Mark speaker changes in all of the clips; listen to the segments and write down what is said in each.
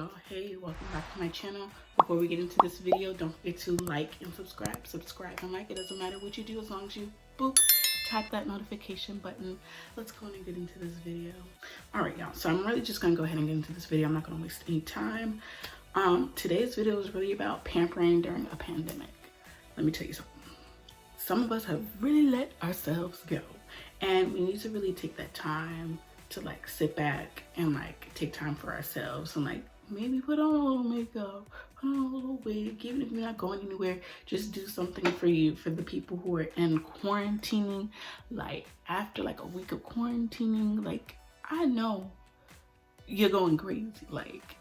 Speaker 1: y'all. Hey, welcome back to my channel. Before we get into this video, don't forget to like and subscribe and like. It doesn't matter what you do as long as you boop tap that notification button. Let's go and get into this video. All right, y'all, so I'm really just gonna go ahead and get into this video. I'm not gonna waste any time. Today's video is really about pampering during a pandemic. Let me tell you something. Some of us have really let ourselves go, and we need to really take that time to like sit back and like take time for ourselves and like maybe put on a little makeup, put on a little wig. Even if you're not going anywhere, just do something for you, for the people who are in quarantining. Like after like a week of quarantining, like I know you're going crazy. Like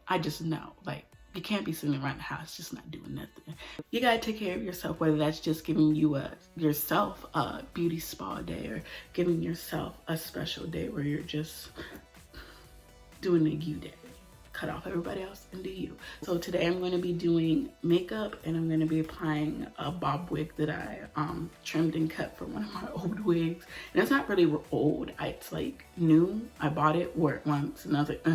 Speaker 1: I just know, like you can't be sitting around the house just not doing nothing. You gotta take care of yourself, whether that's just giving yourself a beauty spa day or giving yourself a special day where you're just doing a you day. Cut off everybody else and do you. So today I'm going to be doing makeup, and I'm going to be applying a bob wig that I trimmed and cut from one of my old wigs. And it's not really old, it's like new. I bought it, wore it once, and I was like,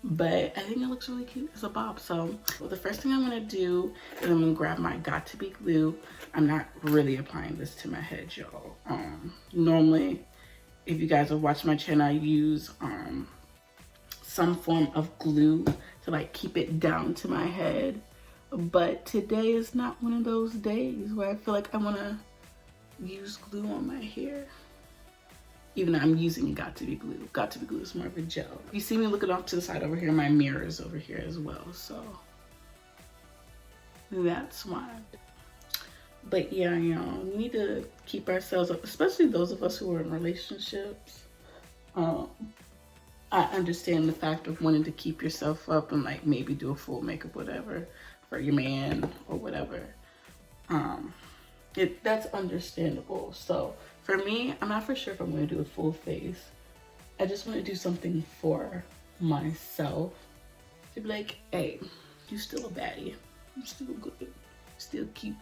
Speaker 1: but I think it looks really cute as a bob. So the first thing I'm gonna do is I'm gonna grab my Got To Be glue. I'm not really applying this to my head, y'all. Normally, if you guys have watched my channel, I use some form of glue to like keep it down to my head. But today is not one of those days where I feel like I wanna use glue on my hair. Even though I'm using Got To Be glue. Got To Be glue is more of a gel. You see me looking off to the side over here, my mirror is over here as well, so that's why. But yeah, y'all, we need to keep ourselves up, especially those of us who are in relationships. I understand the fact of wanting to keep yourself up and like maybe do a full makeup, whatever, for your man or whatever. That's understandable. So for me, I'm not for sure if I'm going to do a full face. I just want to do something for myself to be like, hey, you still a baddie. I'm still good. Still cute.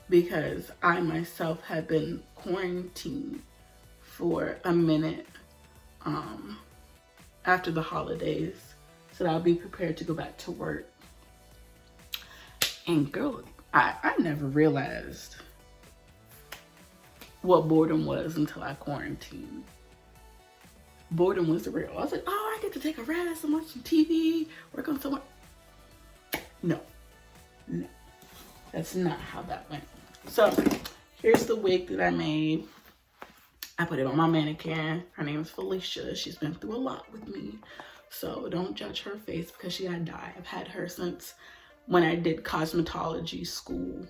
Speaker 1: Because I myself have been quarantined for a minute after the holidays, so that I'll be prepared to go back to work. And girl, I never realized what boredom was until I quarantined. Boredom was real. I was like, oh, I get to take a rest and watch some TV, work on someone. No, that's not how that went. So here's the wig that I made. I put it on my mannequin. Her name is Felicia. She's been through a lot with me, so don't judge her face because she gotta die. I've had her since when I did cosmetology school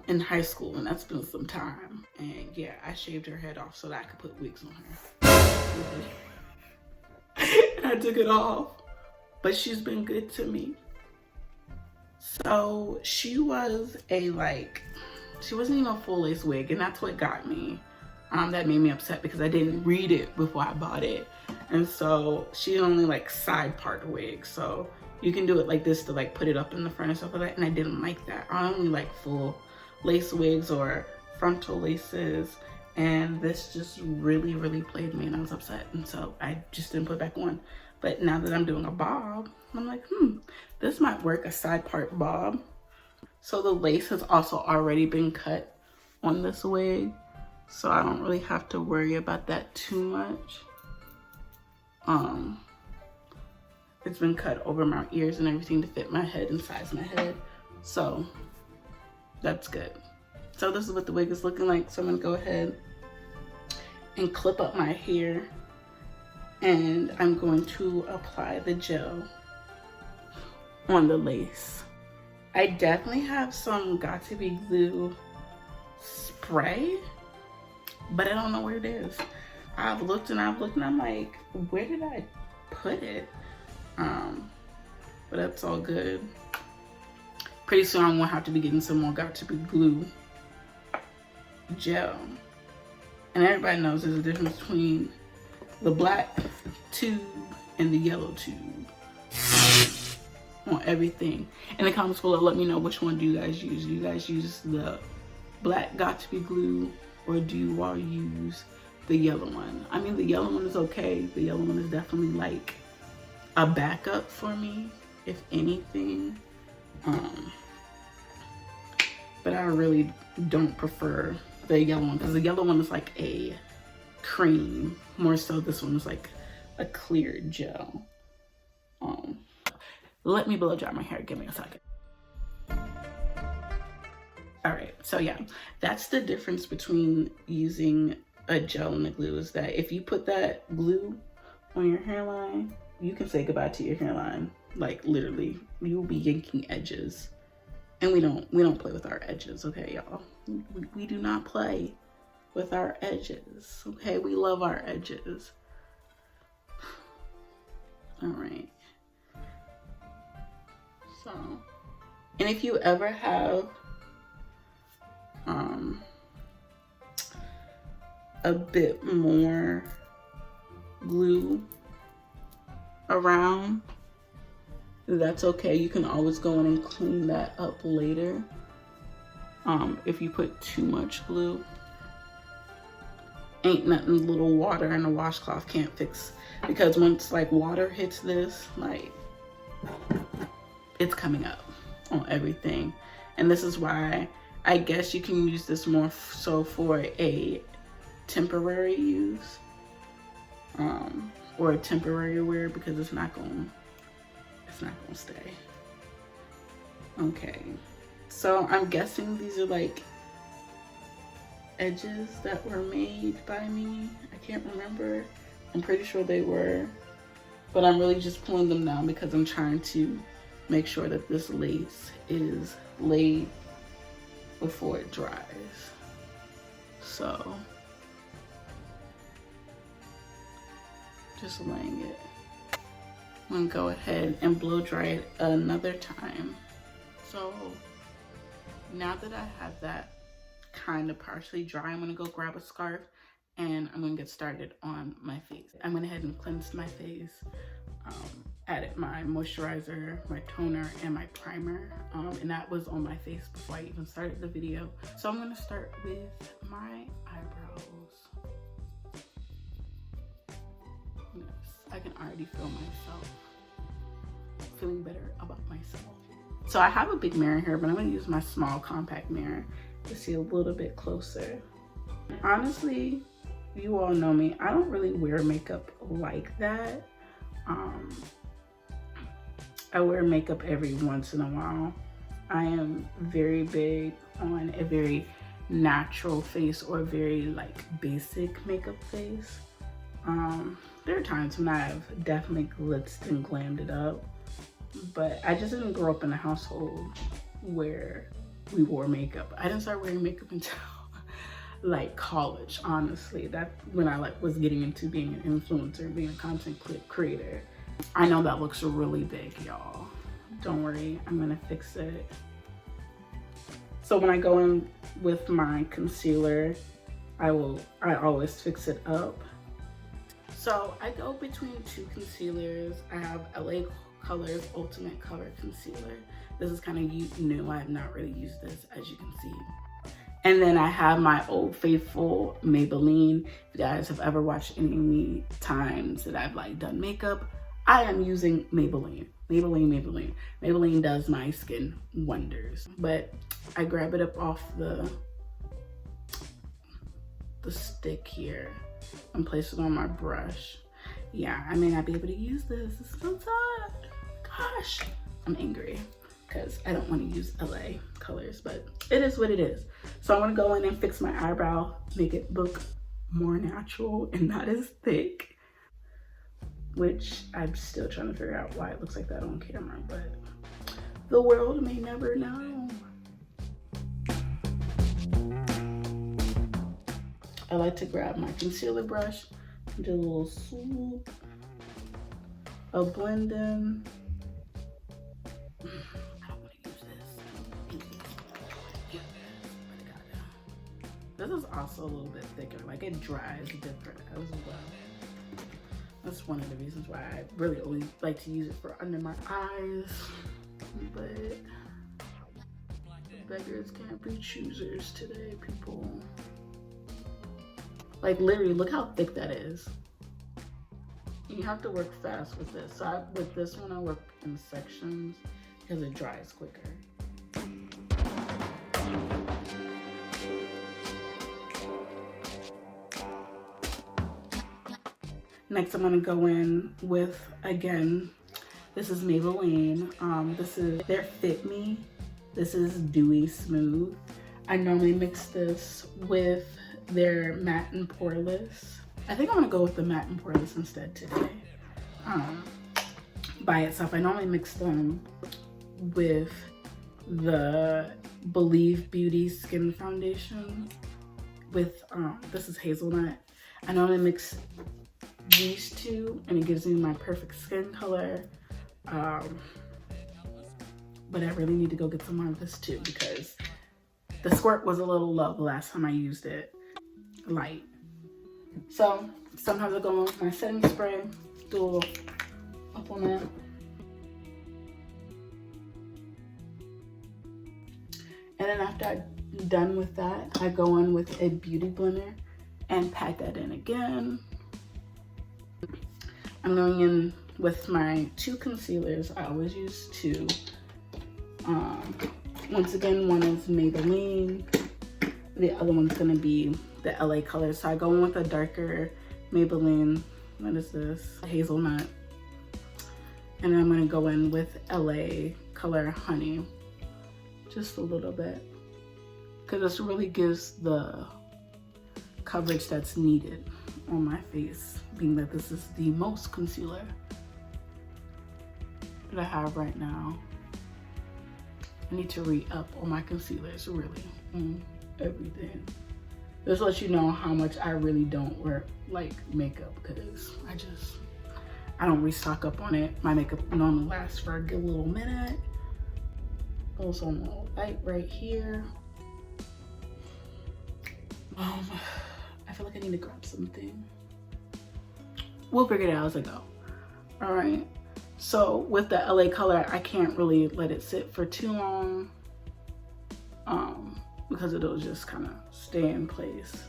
Speaker 1: in high school, and that's been some time. And yeah, I shaved her head off so that I could put wigs on her. And I took it off, but she's been good to me. So she was she wasn't even a full lace wig, and that's what got me. That made me upset because I didn't read it before I bought it. And so she only like side part wig. So you can do it like this to like put it up in the front and stuff like that. And I didn't like that. I only like full lace wigs or frontal laces. And this just really, really played me, and I was upset. And so I just didn't put it back on. But now that I'm doing a bob, I'm like, this might work, a side part bob. So the lace has also already been cut on this wig, so I don't really have to worry about that too much. It's been cut over my ears and everything to fit my head and size my head, so that's good. So this is what the wig is looking like. So I'm gonna go ahead and clip up my hair, and I'm going to apply the gel on the lace. I definitely have some Got To Be glue spray, but I don't know where it is. I've looked and I'm like, where did I put it? But that's all good. Pretty soon I'm gonna have to be getting some more Got To Be glue gel. And everybody knows there's a difference between the black tube and the yellow tube on everything. In the comments below, let me know which one do you guys use. Do you guys use the black Got To Be glue, or do you all use the yellow one. I mean, the yellow one is okay. The yellow one is definitely like a backup for me, if anything. But I really don't prefer the yellow one, because the yellow one is like a cream. More so, this one is like a clear gel. Let me blow dry my hair. Give me a second. All right, so yeah, that's the difference between using a gel and a glue, is that if you put that glue on your hairline, you can say goodbye to your hairline. Like literally, you will be yanking edges. And we don't play with our edges, okay, y'all? We do not play with our edges, okay? We love our edges. All right. So, and if you ever have a bit more glue around, that's okay. You can always go in and clean that up later. If you put too much glue, ain't nothing little water and a washcloth can't fix, because once like water hits this, like it's coming up on everything. And this is why I guess you can use this more so for a temporary use, or a temporary wear, because it's not gonna stay. Okay, so I'm guessing these are like edges that were made by me. I can't remember. I'm pretty sure they were, but I'm really just pulling them down because I'm trying to make sure that this lace is laid before it dries. So just laying it. I'm gonna go ahead and blow dry it another time. So now that I have that kind of partially dry, I'm gonna go grab a scarf and I'm gonna get started on my face. I went ahead and cleansed my face, added my moisturizer, my toner, and my primer, and that was on my face before I even started the video. So I'm gonna start with my eyebrows. Yes, I can already feel myself feeling better about myself. So I have a big mirror here, but I'm gonna use my small compact mirror to see a little bit closer. Honestly, you all know me, I don't really wear makeup like that. I wear makeup every once in a while. I am very big on a very natural face or a very like basic makeup face. There are times when I've definitely blitzed and glammed it up, but I just didn't grow up in a household where we wore makeup. I didn't start wearing makeup until like college, honestly. That's when I like was getting into being an influencer, being a content creator. I know that looks really big, y'all. Don't worry, I'm gonna fix it. So when I go in with my concealer, I always fix it up. So I go between two concealers. I have LA Colors Ultimate Color Concealer. This is kind of new. I have not really used this, as you can see. And then I have my Old Faithful Maybelline. If you guys have ever watched any times that I've like done makeup, I am using Maybelline. Maybelline does my skin wonders. But I grab it up off the stick here and place it on my brush. Yeah, I may not be able to use this. It's so sad. Gosh, I'm angry because I don't want to use LA Colors, but it is what it is. So I'm gonna go in and fix my eyebrow, make it look more natural and not as thick, which I'm still trying to figure out why it looks like that on camera, but the world may never know. I like to grab my concealer brush, do a little swoop of blending. I don't want to use this. This is also a little bit thicker, like it dries different as well. That's one of the reasons why I really only like to use it for under my eyes, but beggars can't be choosers today, people. Like literally, look how thick that is. You have to work fast with this. So with this one, I work in sections because it dries quicker. Next, I'm gonna go in with, again, this is Maybelline. This is their Fit Me. This is Dewy Smooth. I normally mix this with their Matte and Poreless. I think I'm gonna go with the Matte and Poreless instead today. By itself, I normally mix them with the Believe Beauty Skin Foundation with, this is Hazelnut. I normally mix these two and it gives me my perfect skin color. But I really need to go get some more of this too because the squirt was a little low the last time I used it, light. So sometimes I go in with my setting spray, do a little up on it. And then after I'm done with that, I go in with a beauty blender and pat that in again. I'm going in with my two concealers. I always use two. Once again, one is Maybelline. The other one's gonna be the LA color. So I go in with a darker Maybelline. What is this? Hazelnut. And then I'm gonna go in with LA color Honey. Just a little bit. Because this really gives the coverage that's needed on my face, being that this is the most concealer that I have right now. I need to re-up on my concealers, really, everything. This lets you know how much I really don't wear like makeup, because I don't restock up on it. My makeup normally lasts for a good little minute. Goes on a little light right here. I feel like I need to grab something. We'll figure it out as I go. All right. So with the LA color, I can't really let it sit for too long because it'll just kind of stay in place.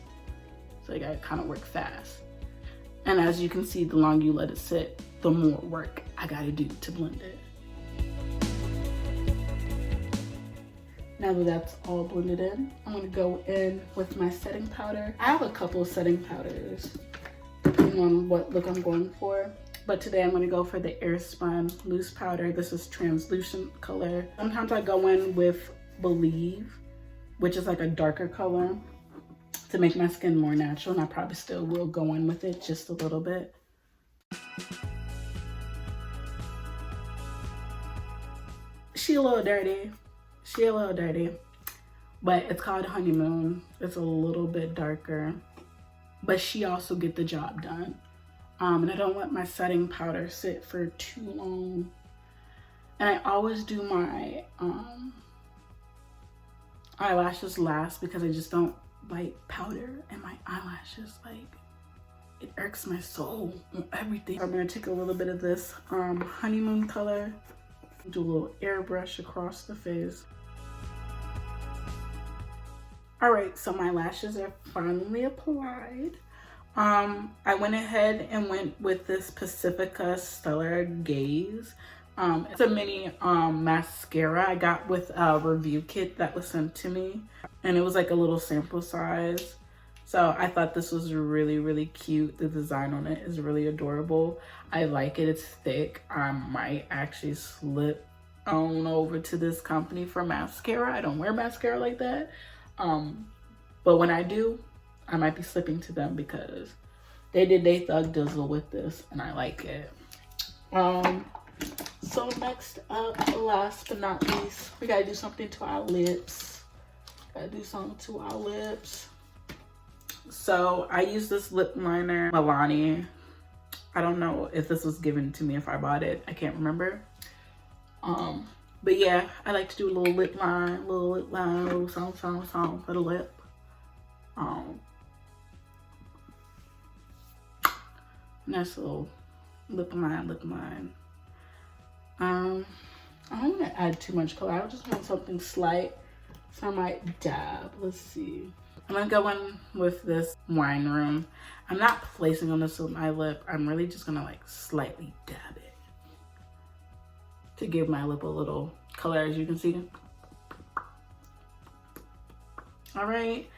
Speaker 1: So you gotta kind of work fast. And as you can see, the longer you let it sit, the more work I gotta do to blend it. Now that that's all blended in, I'm gonna go in with my setting powder. I have a couple of setting powders depending on what look I'm going for. But today I'm gonna go for the Airspun loose powder. This is translucent color. Sometimes I go in with Believe, which is like a darker color to make my skin more natural, and I probably still will go in with it just a little bit. She a little dirty, but it's called Honeymoon. It's a little bit darker, but she also get the job done. And I don't let my setting powder sit for too long. And I always do my eyelashes last because I just don't like powder in my eyelashes. Like, it irks my soul on everything. I'm gonna take a little bit of this Honeymoon color, do a little airbrush across the face. All right, so my lashes are finally applied. I went ahead and went with this Pacifica Stellar Gaze. It's a mini mascara I got with a review kit that was sent to me, and it was like a little sample size. So I thought this was really, really cute. The design on it is really adorable. I like it. It's thick. I might actually slip on over to this company for mascara. I don't wear mascara like that. But when I do, I might be slipping to them because they did their thug dizzle with this and I like it. So next up, last but not least, we gotta do something to our lips. So I use this lip liner, Milani. I don't know if this was given to me, if I bought it. I can't remember. But yeah, I like to do a little lip line, little song for the lip. Nice little lip line. I don't want to add too much color. I just want something slight So I might dab. Let's see. I'm gonna go in with this Wine Room. I'm not placing on this with my lip. I'm really just gonna like slightly dab it to give my lip a little color, as you can see. All right.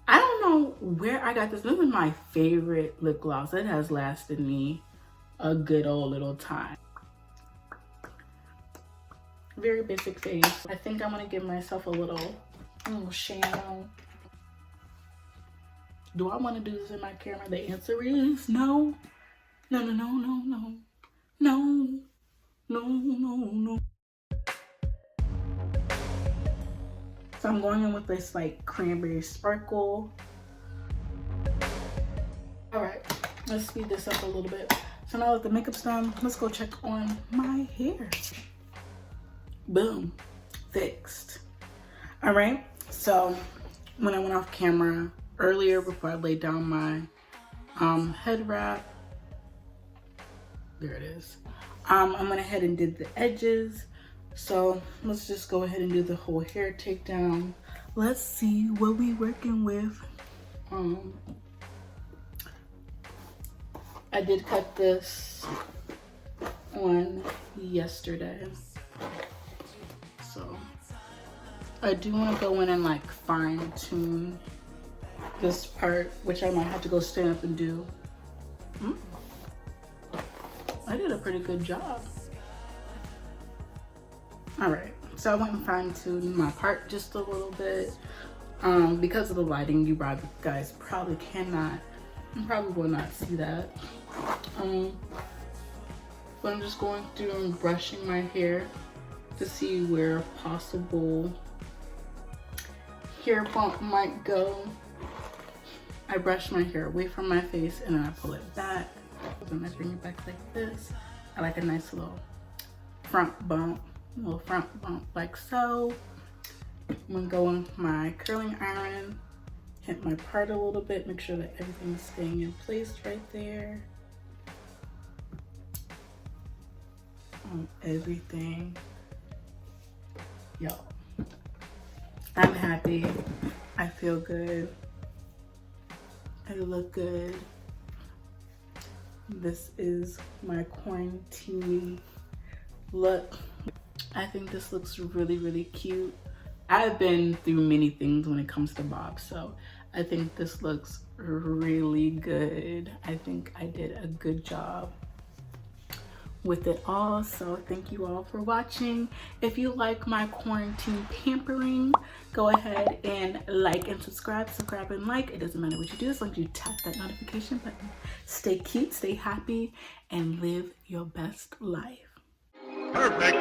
Speaker 1: I don't know where I got this. This is my favorite lip gloss. It has lasted me a good old little time. Very basic face. I think I'm gonna give myself a little shadow. Do I want to do this in my camera? The answer is no. No, no, no, no, no. No. No, no, no. So I'm going in with this like cranberry sparkle. All right, let's speed this up a little bit. So now that the makeup's done, let's go check on my hair. Boom, fixed. All right, so when I went off camera earlier before I laid down my head wrap, there it is. I went ahead and did the edges. So let's just go ahead and do the whole hair takedown. Let's see what we working with. I did cut this on yesterday. So I do want to go in and like fine tune this part, which I might have to go stand up and do. I did a pretty good job. All right, so I went and fine tuned my part just a little bit. Because of the lighting, you guys probably will not see that. But I'm just going through and brushing my hair to see where a possible hair bump might go. I brush my hair away from my face and then I pull it back. Then I bring it back like this. I like a nice little front bump. Little front bump like so. I'm gonna go in with my curling iron, hit my part a little bit, make sure that everything's staying in place right there. On everything. Yo, I'm happy. I feel good. I look good. This is my quarantine look. I think this looks really, really cute. I've been through many things when it comes to bob, so I think this looks really good. I think I did a good job with it all. So thank you all for watching. If you like my quarantine pampering, go ahead and like and subscribe and like. It doesn't matter what you do as long as you tap that notification button. Stay cute, stay happy, and live your best life.
Speaker 2: Perfect.